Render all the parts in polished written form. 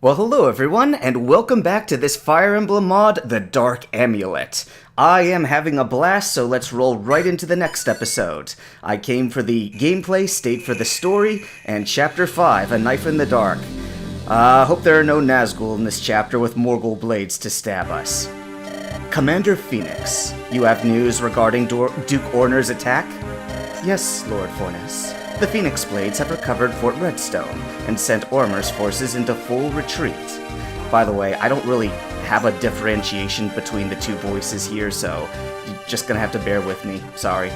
Well, hello everyone, and welcome back to this Fire Emblem mod, the Dark Amulet. I am having a blast, so let's roll right into the next episode. I came for the gameplay, stayed for the story, and Chapter 5, A Knife in the Dark. Hope there are no Nazgul in this chapter with Morgul blades to stab us. Commander Phoenix, you have news regarding Duke Orner's attack? Yes, Lord Fornes. The Phoenix Blades have recovered Fort Redstone and sent Ormer's forces into full retreat. By the way, I don't really have a differentiation between the two voices here, so you're just gonna have to bear with me. Sorry.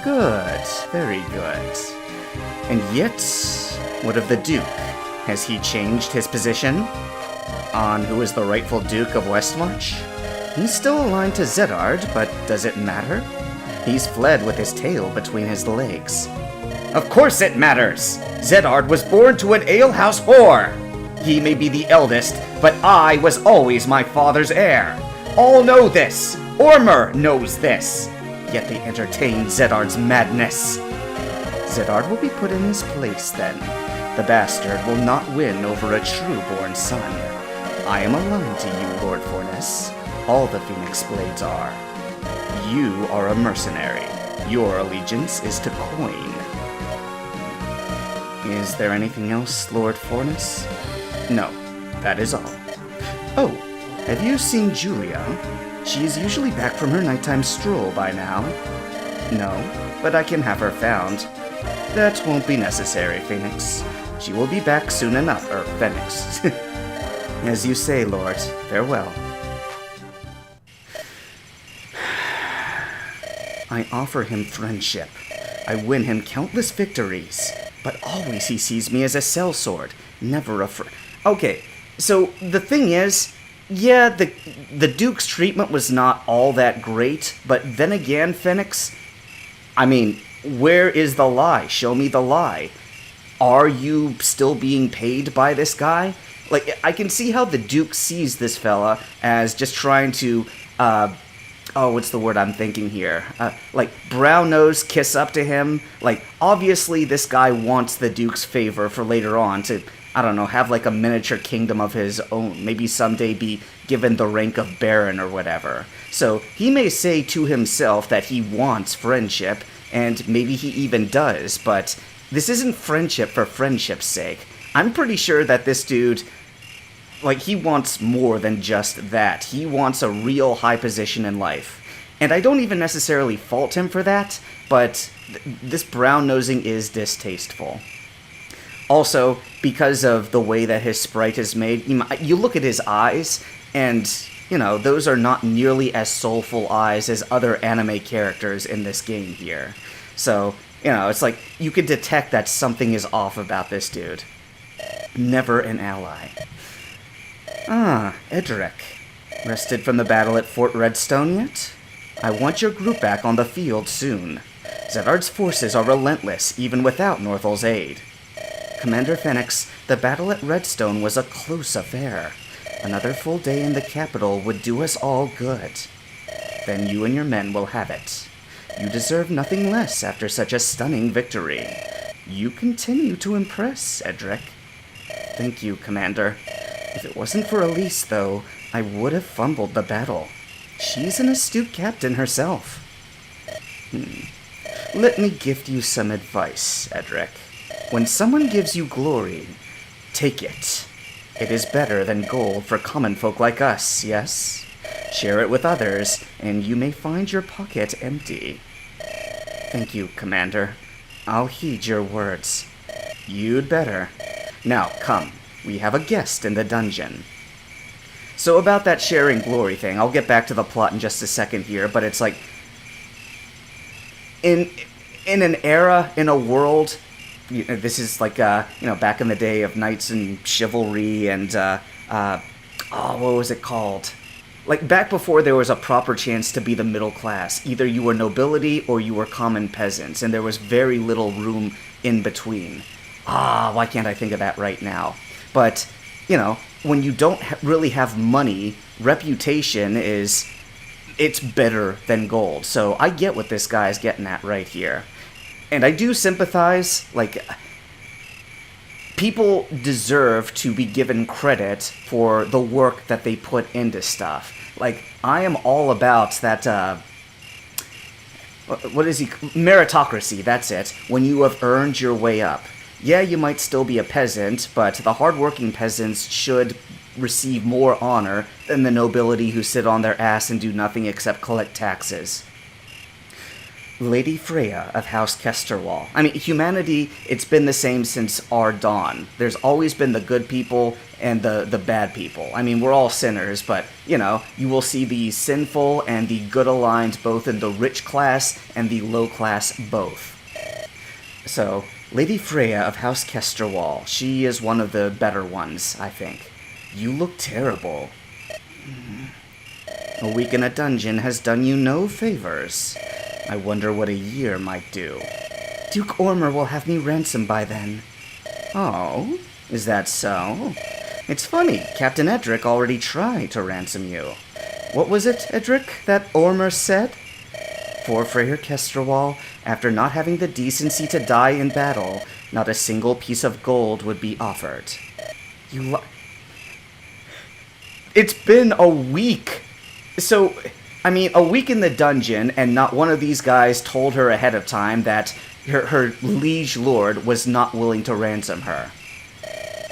Good. Very good. And yet, what of the Duke? Has he changed his position on who is the rightful Duke of Westmarch? He's still aligned to Zedard, but does it matter? He's fled with his tail between his legs. Of course it matters! Zedard was born to an alehouse whore! He may be the eldest, but I was always my father's heir. All know this! Ormer knows this! Yet they entertain Zedard's madness. Zedard will be put in his place then. The bastard will not win over a true-born son. I am aligned to you, Lord Fornes. All the Phoenix Blades are. You are a mercenary. Your allegiance is to coin. Is there anything else, Lord Fornes? No, that is all. Oh, have you seen Julia? She is usually back from her nighttime stroll by now. No, but I can have her found. That won't be necessary, Phoenix. She will be back soon enough, Phoenix. As you say, Lord, farewell. I offer him friendship. I win him countless victories. But always he sees me as a sellsword, never a friend. Okay, so the thing is, yeah, the Duke's treatment was not all that great, but then again, Phoenix, I mean, where is the lie? Show me the lie. Are you still being paid by this guy? Like, I can see how the Duke sees this fella as just trying to, what's the word I'm thinking here? Like, brown-nose kiss up to him. Like, obviously this guy wants the Duke's favor for later on to, I don't know, have like a miniature kingdom of his own. Maybe someday be given the rank of Baron or whatever. So, he may say to himself that he wants friendship, and maybe he even does, but this isn't friendship for friendship's sake. I'm pretty sure that this dude, like, he wants more than just that. He wants a real high position in life. And I don't even necessarily fault him for that, but this brown-nosing is distasteful. Also, because of the way that his sprite is made, you look at his eyes, and, you know, those are not nearly as soulful eyes as other anime characters in this game here. So, you know, it's like, you could detect that something is off about this dude. Never an ally. Ah, Edric. Rested from the battle at Fort Redstone yet? I want your group back on the field soon. Zedard's forces are relentless, even without Northal's aid. Commander Phoenix, the battle at Redstone was a close affair. Another full day in the capital would do us all good. Then you and your men will have it. You deserve nothing less after such a stunning victory. You continue to impress, Edric. Thank you, Commander. If it wasn't for Elise, though, I would have fumbled the battle. She's an astute captain herself. Let me gift you some advice, Edric. When someone gives you glory, take it. It is better than gold for common folk like us, yes? Share it with others, and you may find your pocket empty. Thank you, Commander. I'll heed your words. You'd better. Now, come. We have a guest in the dungeon. So about that sharing glory thing, I'll get back to the plot in just a second here, but it's like, in an era, in a world, this is like, back in the day of knights and chivalry and, what was it called? Like, back before there was a proper chance to be the middle class. Either you were nobility or you were common peasants, and there was very little room in between. Why can't I think of that right now? But, you know, when you don't really have money, reputation it's better than gold. So I get what this guy's getting at right here. And I do sympathize, like, people deserve to be given credit for the work that they put into stuff. Like, I am all about that, meritocracy, that's it. When you have earned your way up. Yeah, you might still be a peasant, but the hardworking peasants should receive more honor than the nobility who sit on their ass and do nothing except collect taxes. Lady Freya of House Kesterwall. I mean, humanity, it's been the same since our dawn. There's always been the good people and the bad people. I mean, we're all sinners, but, you know, you will see the sinful and the good aligned both in the rich class and the low class both. So, Lady Freya of House Kesterwall, she is one of the better ones, I think. You look terrible. A week in a dungeon has done you no favors. I wonder what a year might do. Duke Ormer will have me ransomed by then. Oh, is that so? It's funny, Captain Edric already tried to ransom you. What was it, Edric, that Ormer said? For Freyr Kesterwall, after not having the decency to die in battle, not a single piece of gold would be offered. It's been a week! So, I mean, a week in the dungeon, and not one of these guys told her ahead of time that her liege lord was not willing to ransom her.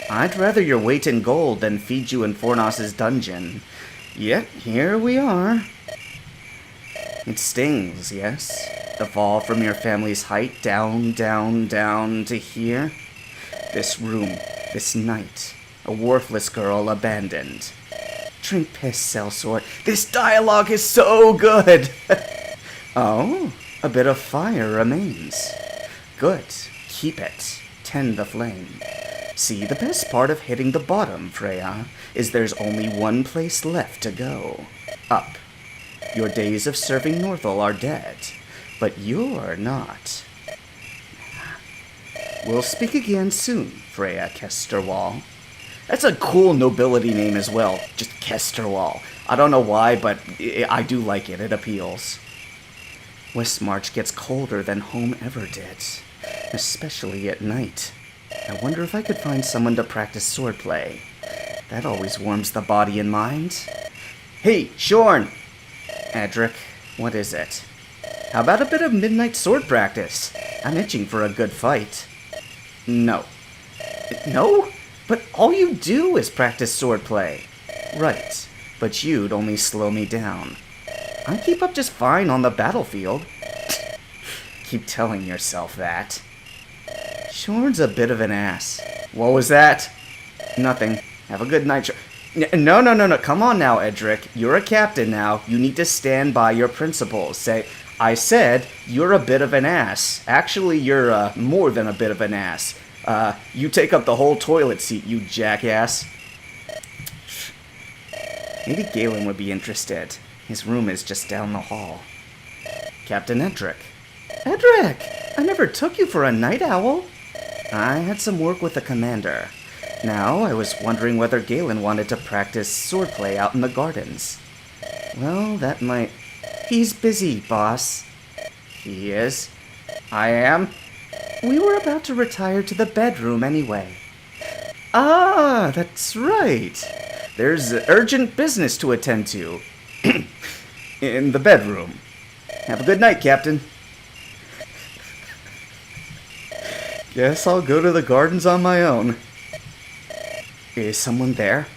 I'd rather your weight in gold than feed you in Fornos's dungeon. Yet, here we are. It stings, yes? The fall from your family's height down, down, down to here? This room, this night, a worthless girl abandoned. Drink piss, sellsword. This dialogue is so good! Oh, a bit of fire remains. Good. Keep it. Tend the flame. See, the best part of hitting the bottom, Freya, is there's only one place left to go. Up. Your days of serving Northel are dead, but you're not. We'll speak again soon, Freya Kesterwall. That's a cool nobility name as well, just Kesterwall. I don't know why, but I do like it. It appeals. Westmarch gets colder than home ever did, especially at night. I wonder if I could find someone to practice swordplay. That always warms the body and mind. Hey, Shorn! Edric, what is it? How about a bit of midnight sword practice? I'm itching for a good fight. No. No? But all you do is practice swordplay. Right, but you'd only slow me down. I keep up just fine on the battlefield. Keep telling yourself that. Shorn's a bit of an ass. What was that? Nothing. Have a good night. No. Come on now, Edric. You're a captain now. You need to stand by your principles. Say, I said, you're a bit of an ass. Actually, you're more than a bit of an ass. You take up the whole toilet seat, you jackass. Maybe Galen would be interested. His room is just down the hall. Captain Edric. Edric! I never took you for a night owl. I had some work with the commander. Now, I was wondering whether Galen wanted to practice swordplay out in the gardens. Well, that might... He's busy, boss. He is? I am? We were about to retire to the bedroom anyway. Ah, that's right. There's urgent business to attend to. In the bedroom. Have a good night, Captain. Guess I'll go to the gardens on my own. Is someone there?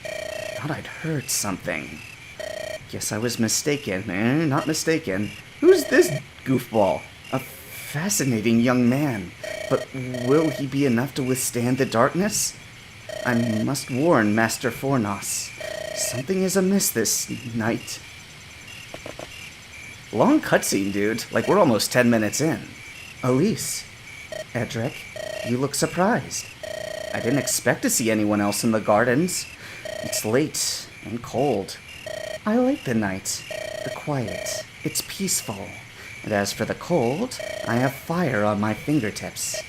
Thought I'd heard something. Guess I was mistaken. Not mistaken. Who's this goofball? A fascinating young man. But will he be enough to withstand the darkness? I must warn Master Fornos. Something is amiss this night. Long cutscene, dude. Like, we're almost 10 minutes in. Elise. Edric, you look surprised. I didn't expect to see anyone else in the gardens. It's late and cold. I like the night, the quiet. It's peaceful. And as for the cold, I have fire on my fingertips.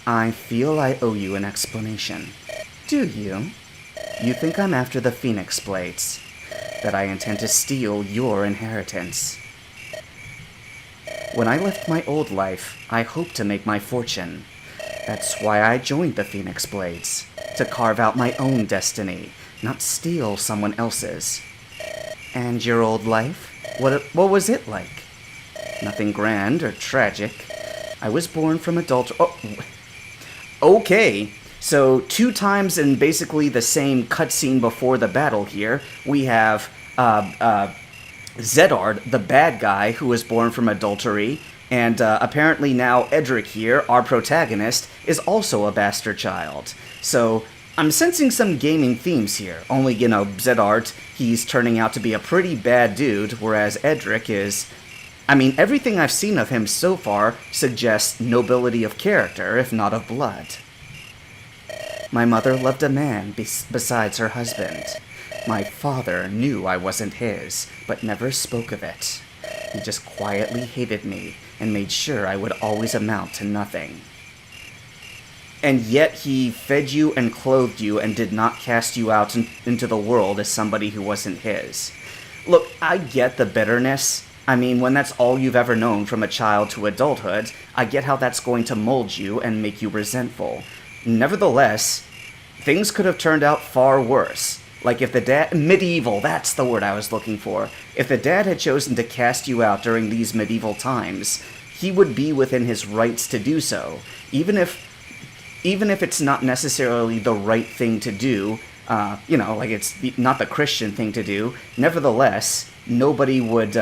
I feel I owe you an explanation. Do you? You think I'm after the Phoenix Blades, that I intend to steal your inheritance. When I left my old life, I hoped to make my fortune. That's why I joined the Phoenix Blades, to carve out my own destiny, not steal someone else's. And your old life? What was it like? Nothing grand or tragic. I was born from adultery. Oh, okay. So 2 times in basically the same cutscene before the battle here, we have Zedard, the bad guy who was born from adultery, and apparently now Edric here, our protagonist, is also a bastard child. So I'm sensing some gaming themes here. Only, Zedard, he's turning out to be a pretty bad dude, whereas Edric is... I mean, everything I've seen of him so far suggests nobility of character, if not of blood. My mother loved a man besides her husband. My father knew I wasn't his, but never spoke of it. He just quietly hated me and made sure I would always amount to nothing. And yet he fed you and clothed you and did not cast you out into the world as somebody who wasn't his. Look, I get the bitterness. I mean, when that's all you've ever known from a child to adulthood, I get how that's going to mold you and make you resentful. Nevertheless, things could have turned out far worse. Like if the dad... Medieval, that's the word I was looking for. If the dad had chosen to cast you out during these medieval times, he would be within his rights to do so. Even if it's not necessarily the right thing to do, like it's not the Christian thing to do, nevertheless, nobody would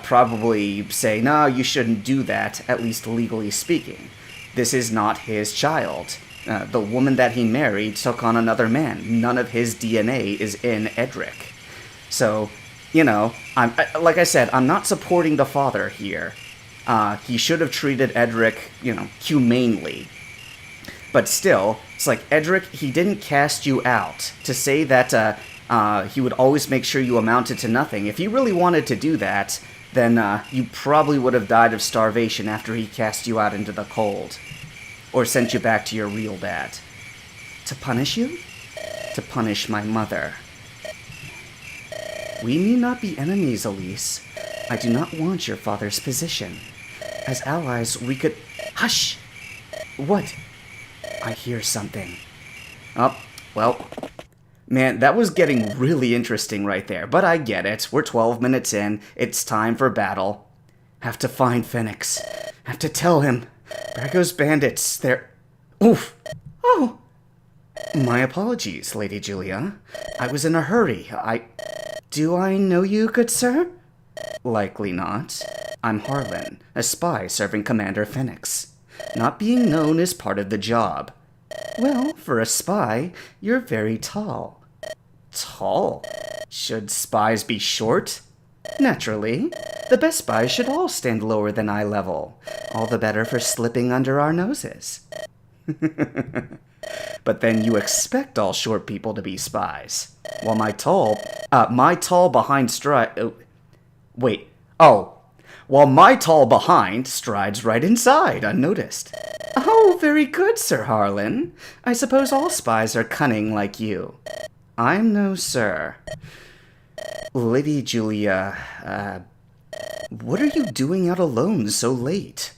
probably say, no, you shouldn't do that, at least legally speaking. This is not his child. The woman that he married took on another man. None of his DNA is in Edric. So, like I said, I'm not supporting the father here. He should have treated Edric, humanely. But still, it's like, Edric, he didn't cast you out to say that he would always make sure you amounted to nothing. If he really wanted to do that, then you probably would have died of starvation after he cast you out into the cold. Or sent you back to your real dad. To punish you? To punish my mother. We need not be enemies, Elise. I do not want your father's position. As allies, we could... Hush! What? I hear something. Oh, well... Man, that was getting really interesting right there, but I get it. We're 12 minutes in. It's time for battle. Have to find Phoenix. Have to tell him. Brago's bandits, they're... Oof! Oh! My apologies, Lady Julia. I was in a hurry. Do I know you, good sir? Likely not. I'm Harlan, a spy serving Commander Phoenix. Not being known is part of the job. Well, for a spy, you're very tall. Tall? Should spies be short? Naturally. The best spies should all stand lower than eye level. All the better for slipping under our noses. But then you expect all short people to be spies. While my tall behind stride... While my tall behind strides right inside, unnoticed. Oh, very good, Sir Harlan. I suppose all spies are cunning like you. I'm no sir. Lady Julia, what are you doing out alone so late?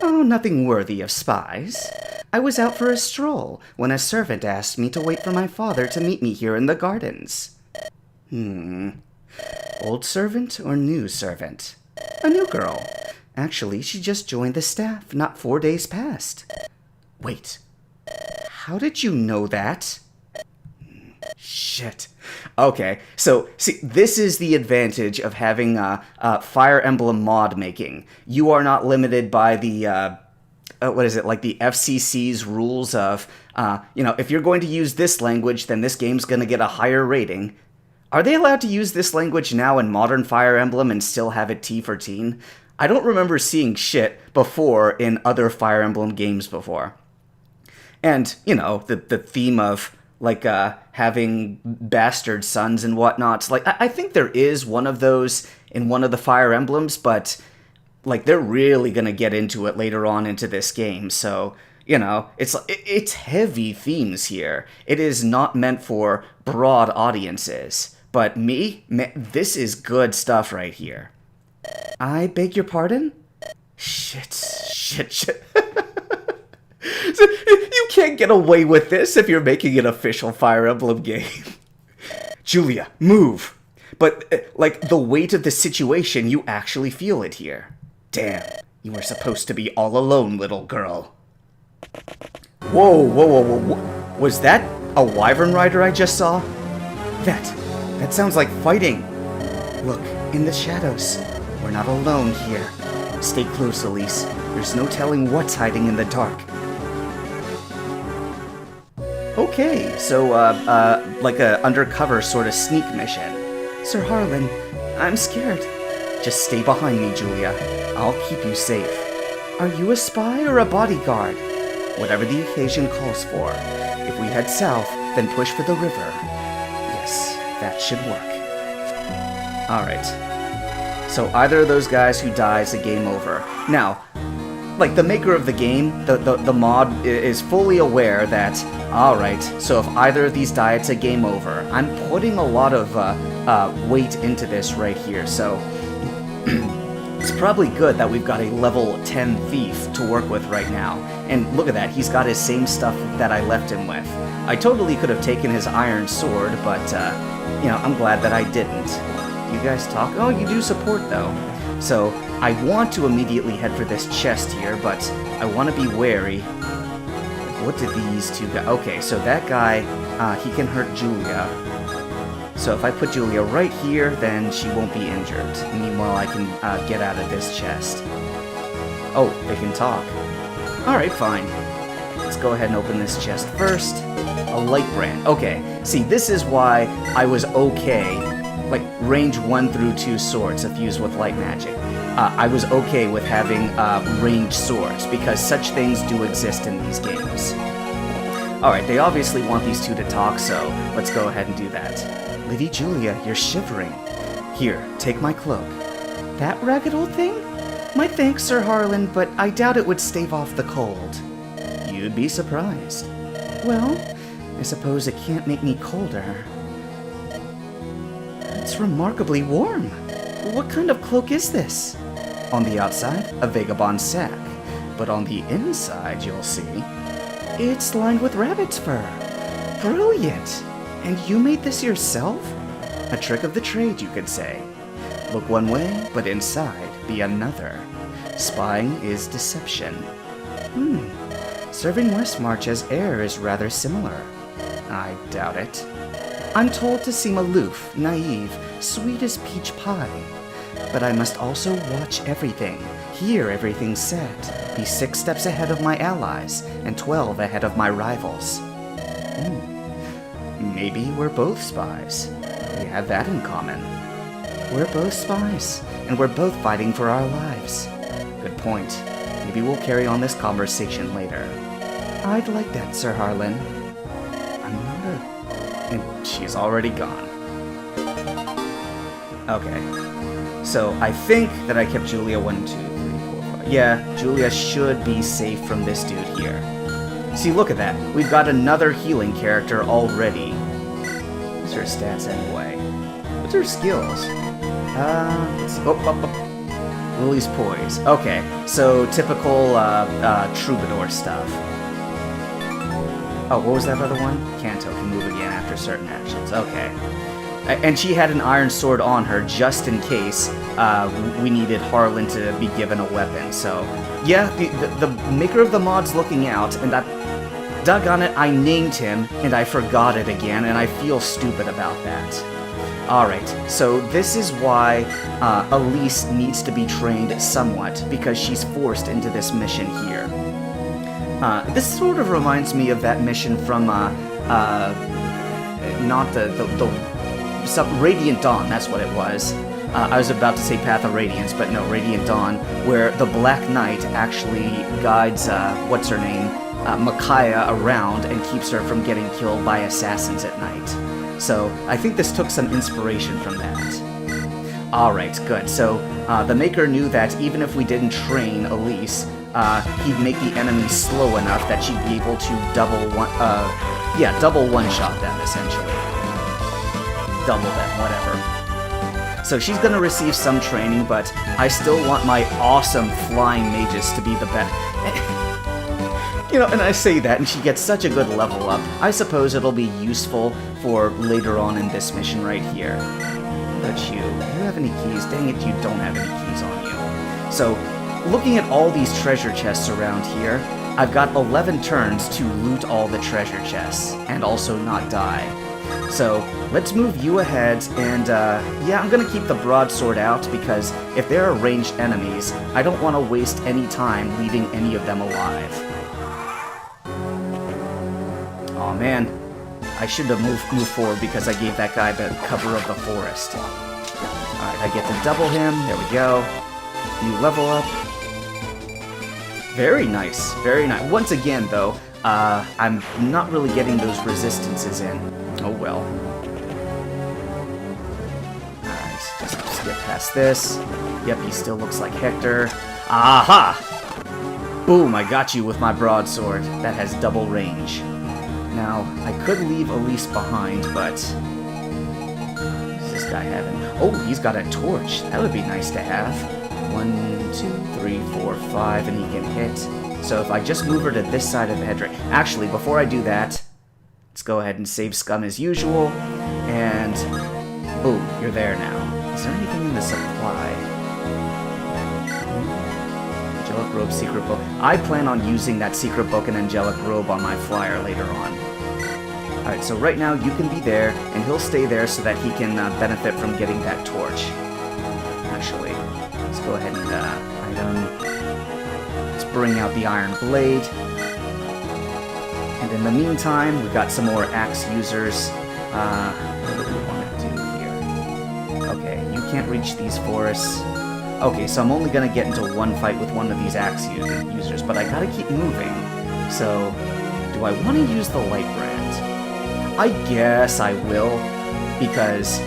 Oh, nothing worthy of spies. I was out for a stroll when a servant asked me to wait for my father to meet me here in the gardens. Old servant or new servant? A new girl. Actually, she just joined the staff not 4 days past. Wait, how did you know that? Shit. Okay, so, see, this is the advantage of having Fire Emblem mod making. You are not limited by the, the FCC's rules of, if you're going to use this language, then this game's going to get a higher rating. Are they allowed to use this language now in modern Fire Emblem and still have it T for teen? I don't remember seeing shit before in other Fire Emblem games before. And, the theme of, having bastard sons and whatnot. I think there is one of those in one of the Fire Emblems, but, they're really gonna get into it later on into this game, so... it's heavy themes here. It is not meant for broad audiences. But me, this is good stuff right here. I beg your pardon? Shit. You can't get away with this if you're making an official Fire Emblem game. Julia, move. But, like, the weight of the situation, you actually feel it here. Damn, you were supposed to be all alone, little girl. Whoa. Was that a wyvern rider I just saw? That sounds like fighting. Look, in the shadows. We're not alone here. Stay close, Elise. There's no telling what's hiding in the dark. Okay, so, like a undercover sort of sneak mission. Sir Harlan, I'm scared. Just stay behind me, Julia. I'll keep you safe. Are you a spy or a bodyguard? Whatever the occasion calls for. If we head south, then push for the river. Yes, that should work. Alright. So either of those guys who dies, a game over. Now, like, the maker of the game, the mod is fully aware that, alright, so if either of these die, it's a game over. I'm putting a lot of weight into this right here, so it's probably good that we've got a level 10 thief to work with right now. And look at that, he's got his same stuff that I left him with. I totally could have taken his iron sword, but, you know, I'm glad that I didn't. You guys talk? Oh, you do support, though. So, I want to immediately head for this chest here, but I want to be wary. What did these two guys... Okay, so that guy, he can hurt Julia. So if I put Julia right here, then she won't be injured. Meanwhile, I can get out of this chest. Oh, they can talk. Alright, fine. Let's go ahead and open this chest first. A light brand. Okay, see, this is why I was okay. Like, range 1 through 2 swords if used with light magic. I was okay with having ranged swords, because such things do exist in these games. Alright, they obviously want these two to talk, so let's go ahead and do that. Lady Julia, you're shivering. Here, take my cloak. That ragged old thing? My thanks, Sir Harlan, but I doubt it would stave off the cold. You'd be surprised. Well, I suppose it can't make me colder. It's remarkably warm. What kind of cloak is this? On the outside, a vagabond sack. But on the inside, you'll see, it's lined with rabbit's fur. Brilliant! And you made this yourself? A trick of the trade, you could say. Look one way, but inside be another. Spying is deception. Serving Westmarch as heir is rather similar. I doubt it. I'm told to seem aloof, naive, sweet as peach pie. But I must also watch everything, hear everything said, be 6 steps ahead of my allies, and 12 ahead of my rivals. Maybe we're both spies. We have that in common. We're both spies, and we're both fighting for our lives. Good point. Maybe we'll carry on this conversation later. I'd like that, Sir Harlan. I'm not a... And she's already gone. Okay. So, I think that I kept Julia 1, 2, 3, 4, 5. Yeah, Julia should be safe from this dude here. See, look at that. We've got another healing character already. What's her stats anyway? What's her skills? Let's see. Lily's poise. Okay, so typical troubadour stuff. Oh, what was that other one? Kanto can move again after certain actions. Okay. And she had an iron sword on her just in case we needed Harlan to be given a weapon. So, yeah, the maker of the mod's looking out, and doggone it, I named him, and I forgot it again, and I feel stupid about that. Alright, so this is why Elise needs to be trained somewhat, because she's forced into this mission here. This sort of reminds me of that mission from, not Radiant Dawn, that's what it was. I was about to say Path of Radiance, but no, Radiant Dawn, where the Black Knight actually guides, what's-her-name, Micaiah around and keeps her from getting killed by assassins at night. So, I think this took some inspiration from that. Alright, good. So, the Maker knew that even if we didn't train Elise, he'd make the enemy slow enough that she'd be able to double one-shot them, essentially. Double them, whatever. So she's gonna receive some training, but I still want my awesome flying mages to be the best. You know, and I say that, and she gets such a good level up. I suppose it'll be useful for later on in this mission right here. But you have any keys? Dang it, you don't have any keys on you. So, looking at all these treasure chests around here, I've got 11 turns to loot all the treasure chests, and also not die. So, let's move you ahead, and yeah, I'm gonna keep the broadsword out, because if there are ranged enemies, I don't want to waste any time leaving any of them alive. Aw, man. I should have moved forward because I gave that guy the cover of the forest. Alright, I get to double him. There we go. New level up. Very nice. Very nice. Once again, though, I'm not really getting those resistances in. Oh, well. Alright, just skip past this. Yep, he still looks like Hector. Aha! Boom, I got you with my broadsword. That has double range. Now, I could leave Elise behind, but... What's this guy having? Oh, he's got a torch. That would be nice to have. 1, 2, 3, 4, 5, and he can hit. So if I just move her to this side of Edric... Actually, before I do that, let's go ahead and save scum as usual. And... Boom, you're there now. Is there anything in the supply? Angelic Robe, Secret Book. I plan on using that Secret Book and Angelic Robe on my flyer later on. Alright, so right now you can be there, and he'll stay there so that he can benefit from getting that torch. Actually, let's go ahead and item. Let's bring out the Iron Blade. And in the meantime, we've got some more axe users. What do we want to do here? Okay, you can't reach these forests. Okay, so I'm only gonna get into one fight with one of these axe users, but I gotta keep moving. So, do I want to use the light brand? I guess I will, because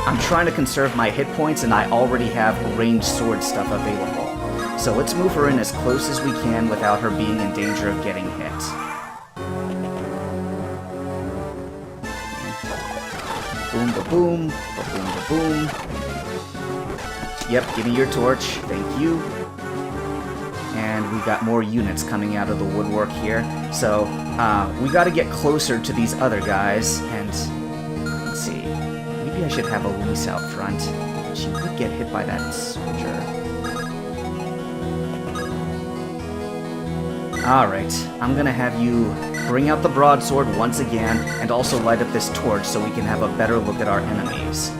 I'm trying to conserve my hit points and I already have ranged sword stuff available. So let's move her in as close as we can without her being in danger of getting hit. Boom, ba-boom, ba-boom, ba-boom. Yep, give me your torch. Thank you. And we got more units coming out of the woodwork here. So, we gotta get closer to these other guys. And, let's see. Maybe I should have Elise out front. She would get hit by that soldier. Alright, I'm gonna have you bring out the broadsword once again, and also light up this torch so we can have a better look at our enemies.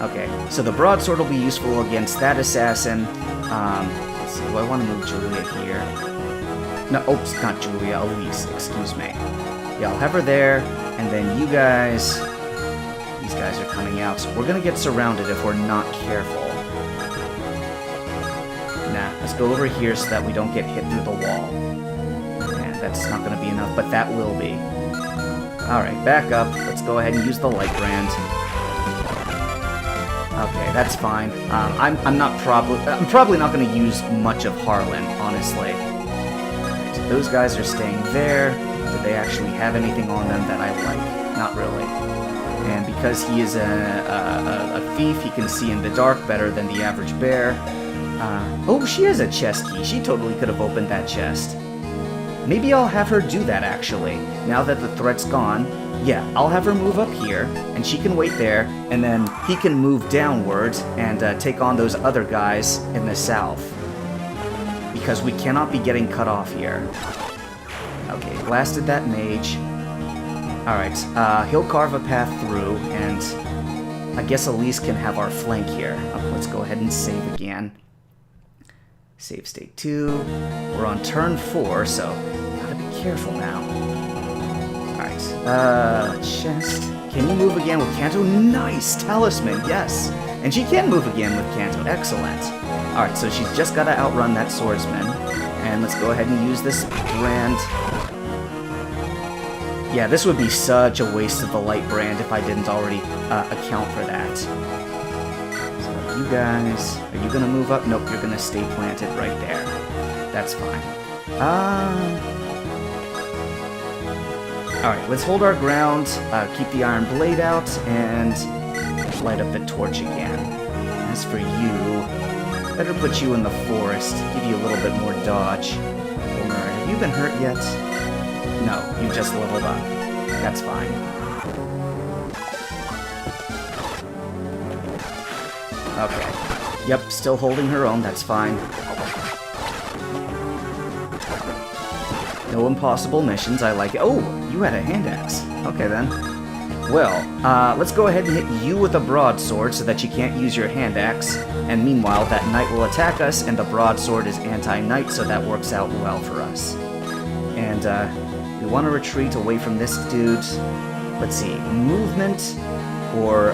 Okay, so the broadsword will be useful against that assassin. Let's see, do I want to move Julia here? No, oops, not Julia, Elise, excuse me. Yeah, I'll have her there, and then you guys... These guys are coming out, so we're gonna get surrounded if we're not careful. Nah, let's go over here so that we don't get hit through the wall. And that's not gonna be enough, but that will be. Alright, back up. Let's go ahead and use the light brand. Okay, that's fine. I'm probably not going to use much of Harlan, honestly. Right, those guys are staying there. Do they actually have anything on them that I like? Not really. And because he is a thief, he can see in the dark better than the average bear. Oh, she has a chest key. She totally could have opened that chest. Maybe I'll have her do that, actually. Now that the threat's gone, yeah, I'll have her move up here, and she can wait there, and then he can move downwards and take on those other guys in the south. Because we cannot be getting cut off here. Okay, blasted that mage. Alright, he'll carve a path through, and I guess Elise can have our flank here. Let's go ahead and save again. Save state 2. We're on turn 4, so gotta be careful now. Alright, chest. Can you move again with Canto? Nice! Talisman, yes! And she can move again with Canto. Excellent. Alright, so she's just gotta outrun that swordsman. And let's go ahead and use this brand. Yeah, this would be such a waste of the light brand if I didn't already account for that. So you guys, are you gonna move up? Nope, you're gonna stay planted right there. That's fine. Alright, let's hold our ground, keep the Iron Blade out, and light up the torch again. As for you, better put you in the forest, give you a little bit more dodge. Boomer, have you been hurt yet? No, you just leveled up. That's fine. Okay. Yep, still holding her own, that's fine. No impossible missions, I like it. Oh, you had a hand axe. Okay then. Well, let's go ahead and hit you with a broadsword so that you can't use your hand axe. And meanwhile, that knight will attack us, and the broadsword is anti-knight, so that works out well for us. And, we want to retreat away from this dude. Let's see, movement or,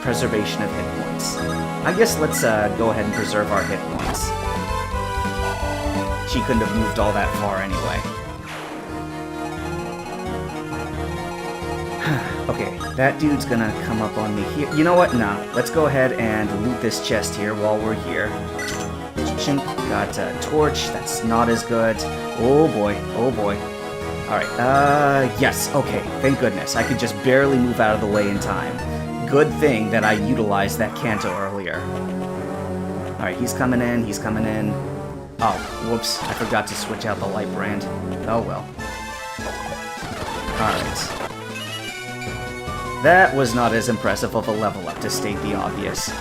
preservation of hit points. I guess let's, go ahead and preserve our hit points. She couldn't have moved all that far anyway. Okay, that dude's gonna come up on me here. You know what? Nah, let's go ahead and loot this chest here while we're here. Got a torch, that's not as good. Oh boy, oh boy. Alright, yes, okay, thank goodness. I could just barely move out of the way in time. Good thing that I utilized that canto earlier. Alright, he's coming in, he's coming in. Oh, whoops, I forgot to switch out the light brand. Oh well. Alright. That was not as impressive of a level up, to state the obvious.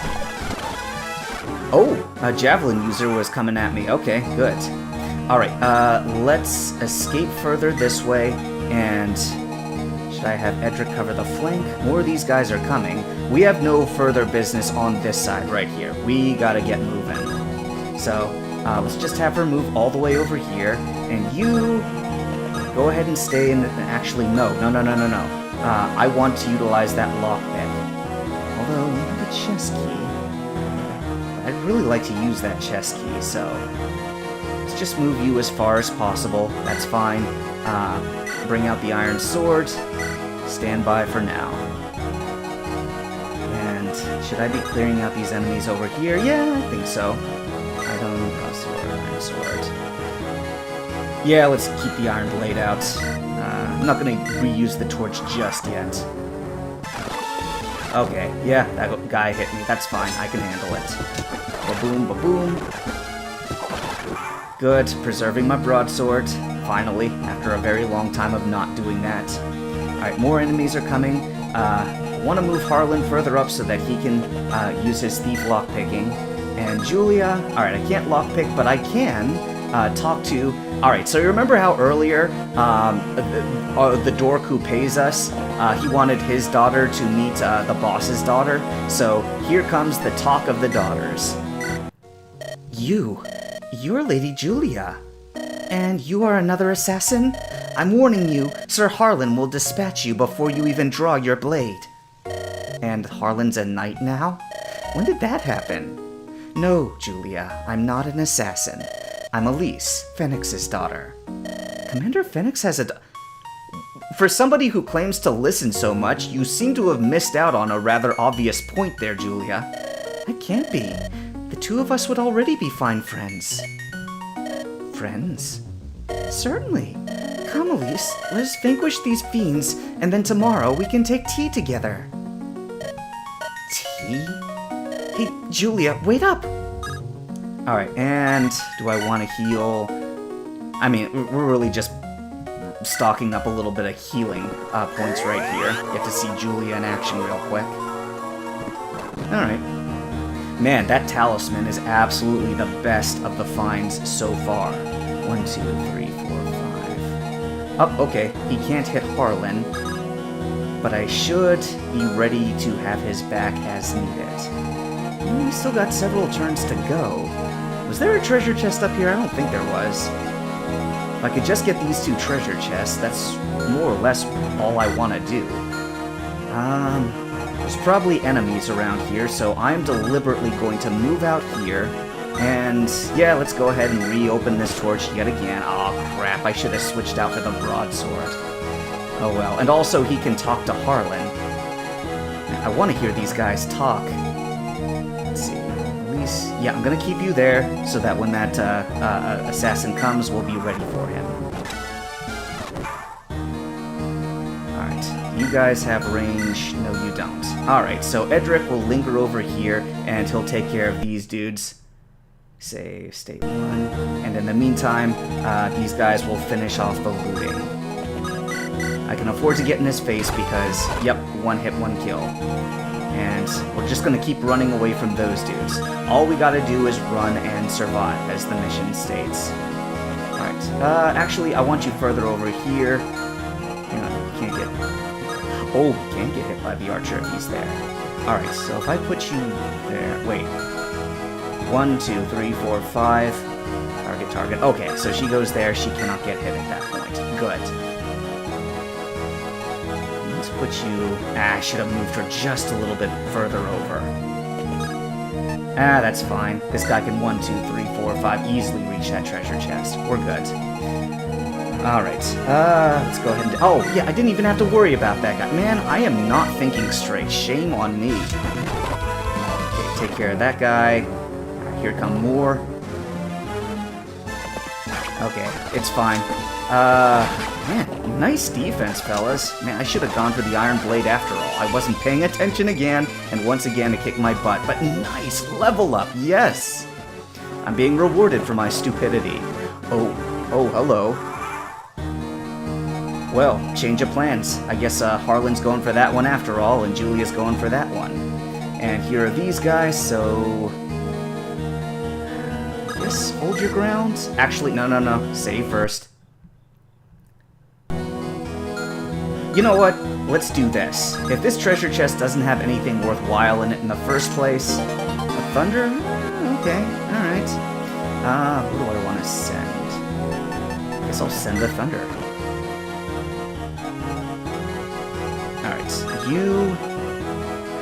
Oh, a javelin user was coming at me. Okay, good. Alright, let's escape further this way, and should I have Edric cover the flank? More of these guys are coming. We have no further business on this side right here. We gotta get moving. So, let's just have her move all the way over here, and you go ahead and stay in. Actually, no. I want to utilize that lockpick. Although, we have a chest key. I'd really like to use that chest key, so let's just move you as far as possible. That's fine. Bring out the iron sword. Stand by for now. And should I be clearing out these enemies over here? Yeah, I think so. Iron sword. Yeah, let's keep the iron blade out. I'm not gonna reuse the torch just yet. Okay, yeah, that guy hit me. That's fine, I can handle it. Ba-boom, ba-boom. Good, preserving my broadsword. Finally, after a very long time of not doing that. Alright, more enemies are coming. Want to move Harlan further up so that he can use his thief lockpicking. And Julia, alright, I can't lockpick, but I can talk to... Alright, so you remember how earlier the dork who pays us, he wanted his daughter to meet the boss's daughter? So here comes the talk of the daughters. You're Lady Julia. And you are another assassin? I'm warning you, Sir Harlan will dispatch you before you even draw your blade. And Harlan's a knight now? When did that happen? No, Julia, I'm not an assassin. I'm Elise, Phoenix's daughter. Commander Phoenix has a... For somebody who claims to listen so much, you seem to have missed out on a rather obvious point there, Julia. It can't be. The two of us would already be fine friends. Friends? Certainly. Come, Elise, let us vanquish these fiends, and then tomorrow we can take tea together. Tea? Hey, Julia, wait up! Alright, and do I want to heal? I mean, we're really just stocking up a little bit of healing points right here. Get to see Julia in action real quick. Alright. Man, that talisman is absolutely the best of the finds so far. 1, 2, 3, 4, 5. Oh, okay, he can't hit Harlan, but I should be ready to have his back as needed. We still got several turns to go. Was there a treasure chest up here? I don't think there was. If I could just get these 2 treasure chests, that's more or less all I want to do. There's probably enemies around here, so I'm deliberately going to move out here. And yeah, let's go ahead and reopen this torch yet again. Aw, crap, I should have switched out for the broadsword. Oh well, and also he can talk to Harlan. I want to hear these guys talk. Let's see, Elise. Yeah, I'm gonna keep you there so that when that assassin comes, we'll be ready for him. Alright, you guys have range. No, you don't. Alright, so Edric will linger over here, and he'll take care of these dudes. Save state 1. And in the meantime, these guys will finish off the looting. I can afford to get in his face because, yep, 1 hit, 1 kill. And we're just gonna keep running away from those dudes. All we gotta do is run and survive, as the mission states. Alright, actually, I want you further over here. Hang on, you can't get... Oh, you can't get hit by the archer if he's there. Alright, so if I put you there... Wait. 1, 2, 3, 4, 5. Target, target. Okay, so she goes there. She cannot get hit at that point. Good. Let's put you... I should have moved her just a little bit further over. That's fine. This guy can 1, 2, 3, 4, 5 easily reach that treasure chest. We're good. Alright, let's go ahead and... Oh, yeah, I didn't even have to worry about that guy. Man, I am not thinking straight. Shame on me. Okay, take care of that guy. Here come more. Okay, it's fine. Man, nice defense, fellas. Man, I should have gone for the Iron Blade after all. I wasn't paying attention again, and once again it kicked my butt. But nice level up, yes! I'm being rewarded for my stupidity. Oh, hello. Well, change of plans. I guess Harlan's going for that one after all, and Julia's going for that one. And here are these guys, so... Yes, hold your ground. Actually, no. Save first. You know what? Let's do this. If this treasure chest doesn't have anything worthwhile in it in the first place... A thunder? Okay, alright. Who do I want to send? I guess I'll send the thunder. Alright, you...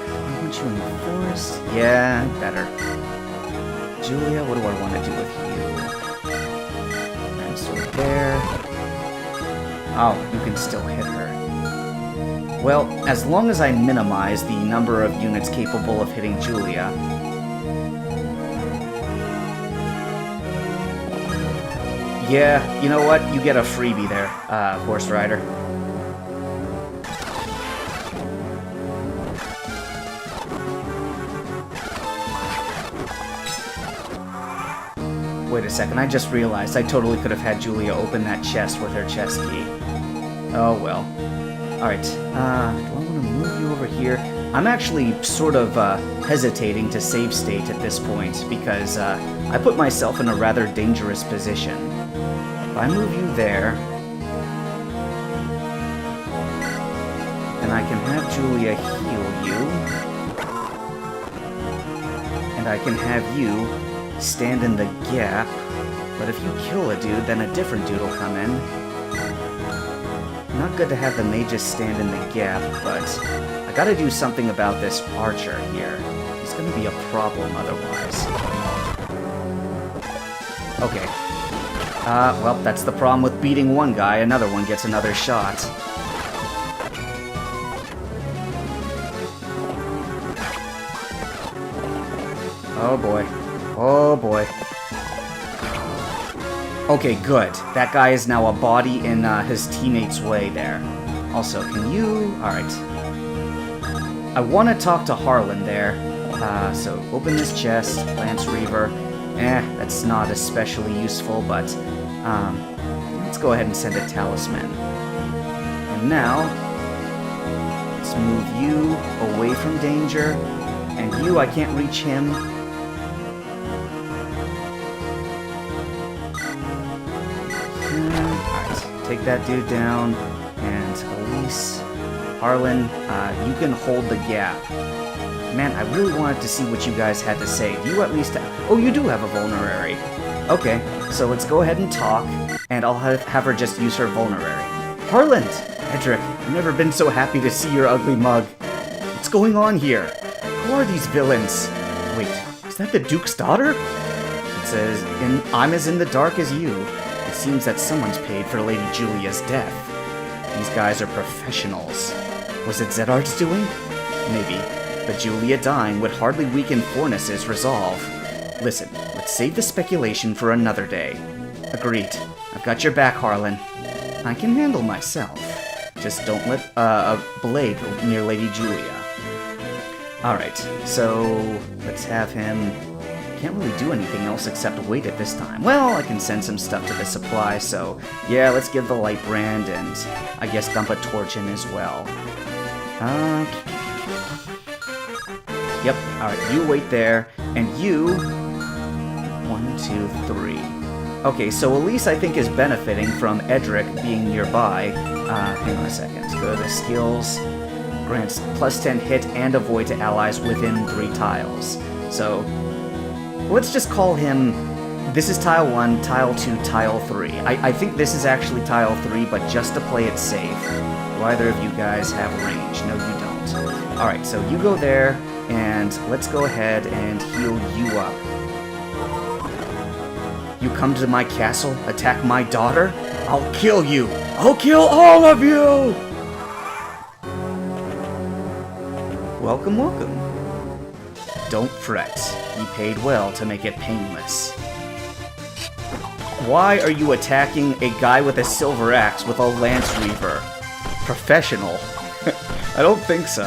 I want you in the forest. Yeah, better. Julia, what do I want to do with you? I'm still there. Oh, you can still hit her. Well, as long as I minimize the number of units capable of hitting Julia... Yeah, you know what? You get a freebie there, Horse Rider. Wait a second, I just realized I totally could have had Julia open that chest with her chest key. Oh well. Alright, do I want to move you over here? I'm actually sort of hesitating to save state at this point because I put myself in a rather dangerous position. If I move you there, then I can have Julia heal you, and I can have you stand in the gap, but if you kill a dude, then a different dude will come in. Not good to have the mages stand in the gap, but I gotta do something about this archer here. He's gonna be a problem otherwise. Okay. Well, that's the problem with beating one guy, another one gets another shot. Oh boy. Oh boy. Okay, good. That guy is now a body in his teammate's way there. Also, can you... Alright. I want to talk to Harlan there. So, open this chest. Lance Reaver. That's not especially useful, but... let's go ahead and send a talisman. And now... let's move you away from danger. And you, I can't reach him. Take that dude down, and Elise, Harlan, you can hold the gap. Man, I really wanted to see what you guys had to say. Do you at least have... Oh, you do have a vulnerary. Okay, so let's go ahead and talk, and I'll have her just use her vulnerary. Harlan! Edric, I've never been so happy to see your ugly mug. What's going on here? Who are these villains? Wait, is that the Duke's daughter? It says, I'm as in the dark as you. It seems that someone's paid for Lady Julia's death. These guys are professionals. Was it Zedard's doing? Maybe, but Julia dying would hardly weaken Forness's resolve. Listen, let's save the speculation for another day. Agreed. I've got your back, Harlan. I can handle myself. Just don't let a blade go near Lady Julia. Alright, so let's have him... Can't really do anything else except wait at this time. Well, I can send some stuff to the supply, so yeah, let's give the light brand and I guess dump a torch in as well. Yep, alright, you wait there, and you... 1, 2, 3. Okay, so Elise, I think, is benefiting from Edric being nearby. Hang on a second. Go to skills. Grants plus 10 hit and avoid to allies within 3 tiles. So, let's just call him... This is tile 1, tile 2, tile 3. I think this is actually tile 3, but just to play it safe. Do either of you guys have range? No, you don't. Alright, so you go there, and let's go ahead and heal you up. You come to my castle, attack my daughter? I'll kill you! I'll kill all of you! Welcome, welcome. Don't fret. He paid well to make it painless. Why are you attacking a guy with a silver axe with a lance weaver? Professional? I don't think so.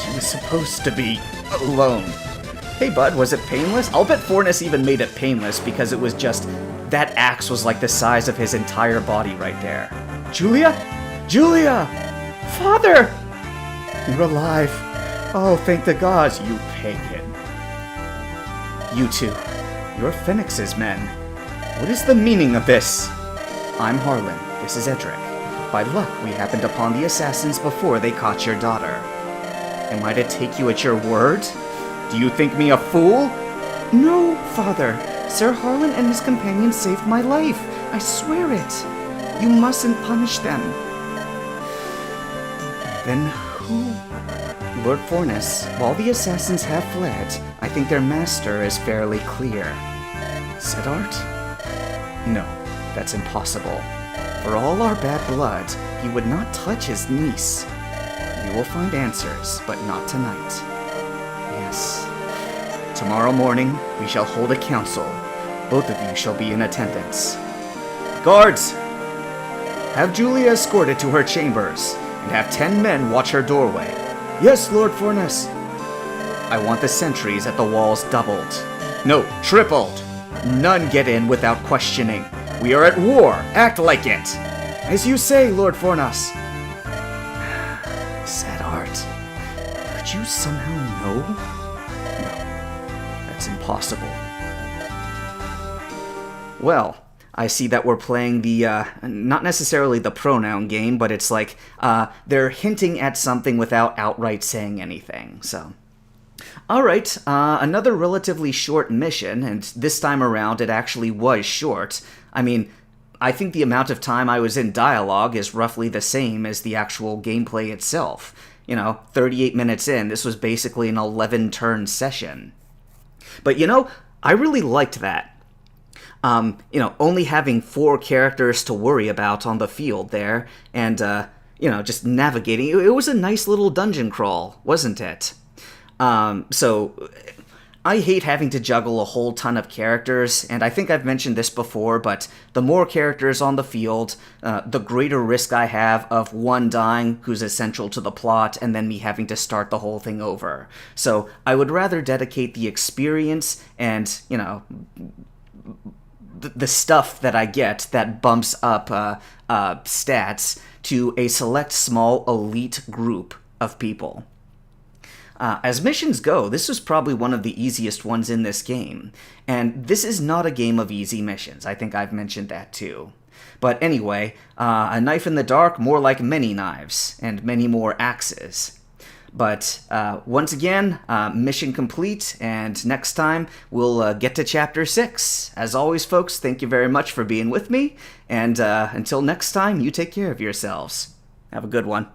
She was supposed to be alone. Hey bud, was it painless? I'll bet Fornus even made it painless because it was just... That axe was like the size of his entire body right there. Julia? Julia! Father! You're alive. Oh, thank the gods, you pagan. You two. You're Phoenix's men. What is the meaning of this? I'm Harlan. This is Edric. By luck, we happened upon the assassins before they caught your daughter. Am I to take you at your word? Do you think me a fool? No, Father. Sir Harlan and his companions saved my life. I swear it. You mustn't punish them. Then who? Lord Fornus, while the assassins have fled, I think their master is fairly clear. Siddart? No, that's impossible. For all our bad blood, he would not touch his niece. We will find answers, but not tonight. Yes. Tomorrow morning, we shall hold a council. Both of you shall be in attendance. Guards! Have Julia escorted to her chambers, and have 10 men watch her doorway. Yes, Lord Fornus. I want the sentries at the walls doubled. No, tripled. None get in without questioning. We are at war. Act like it. As you say, Lord Fornus. Sad art. Could you somehow know? No, that's impossible. Well, I see that we're playing the, not necessarily the pronoun game, but it's like, they're hinting at something without outright saying anything, so. Alright, another relatively short mission, and this time around it actually was short. I mean, I think the amount of time I was in dialogue is roughly the same as the actual gameplay itself. You know, 38 minutes in, this was basically an 11-turn session. But you know, I really liked that. You know, only having 4 characters to worry about on the field there, and, you know, just navigating. It was a nice little dungeon crawl, wasn't it? So, I hate having to juggle a whole ton of characters, and I think I've mentioned this before, but the more characters on the field, the greater risk I have of one dying, who's essential to the plot, and then me having to start the whole thing over. So, I would rather dedicate the experience and, you know, the stuff that I get that bumps up stats to a select small elite group of people. As missions go, this was probably one of the easiest ones in this game, and this is not a game of easy missions. I think I've mentioned that too. But anyway, a knife in the dark, more like many knives, and many more axes. But once again, mission complete, and next time we'll get to Chapter 6. As always, folks, thank you very much for being with me, and until next time, you take care of yourselves. Have a good one.